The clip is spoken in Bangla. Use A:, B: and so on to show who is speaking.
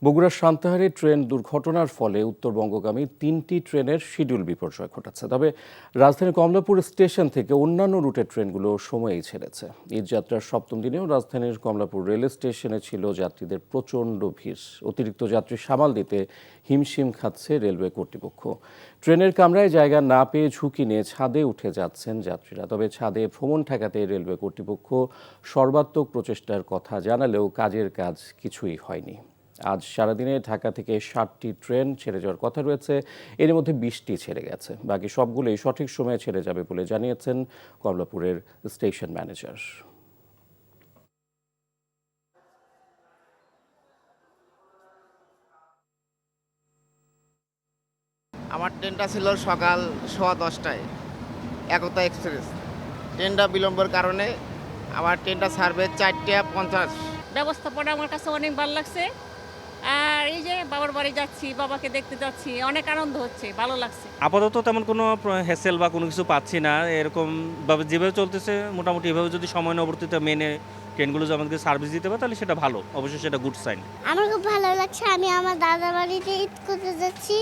A: বগুড়ার সান্তাহারে ট্রেন দুর্ঘটনার ফলে উত্তরবঙ্গগামী 3টি ট্রেনের শিডিউল বিপর্যয় ঘটাচ্ছে। তবে রাজধানীর কমলাপুর স্টেশন থেকে অন্যান্য রুটের ট্রেনগুলো সময়েই ছেড়েছে। ঈদযাত্রার সপ্তম দিনেও রাজধানীর কমলাপুর রেল স্টেশনে ছিল যাত্রীদের প্রচণ্ড ভিড়। অতিরিক্ত যাত্রী সামাল দিতে হিমশিম খাচ্ছে রেলওয়ে কর্তৃপক্ষ। ট্রেনের কামরায় জায়গা না পেয়ে ঝুঁকি নিয়ে ছাদে উঠে যাচ্ছেন যাত্রীরা। তবে ছাদে ভ্রমণ ঠেকাতে রেলওয়ে কর্তৃপক্ষ সর্বাত্মক প্রচেষ্টার কথা জানালেও কাজের কাজ কিছুই হয়নি। আজ সারাদিনে ঢাকা থেকে 60টি ট্রেন ছেড়ে যাওয়ার কথা রয়েছে। এর মধ্যে 20টি ছেড়ে গেছে, বাকি সবগুলোই সঠিক সময়ে ছেড়ে যাবে বলে জানিয়েছেন কমলাপুরের স্টেশন ম্যানেজার।
B: আমার ট্রেনটা ছিল সকাল 10:15টায়, একতা এক্সপ্রেস। ট্রেনটা বিলম্বের কারণে আমার ট্রেনটা ছাড়বে 4:50।
C: ব্যবস্থাপনা আমার কাছে অনেক ভালো লাগছে। আর এই যে বাবার বাড়ি যাচ্ছি, বাবাকে দেখতে যাচ্ছি, অনেক আনন্দ হচ্ছে, ভালো লাগছে।
D: আপাতত তেমন কোনো হ্যাসেল বা কোনো কিছু পাচ্ছি না। এরকম ভাবে যেভাবে চলতেছে মোটামুটি এভাবে যদি সময়ানুবর্তিতা মেনে ট্রেনগুলো যদি আমাদেরকে সার্ভিস দিতে পারে তাহলে সেটা ভালো, অবশ্যই সেটা গুড সাইন।
E: আমার খুব ভালো লাগছে। আমি আমার দাদার বাড়িতে ঈদ করতে যাচ্ছি।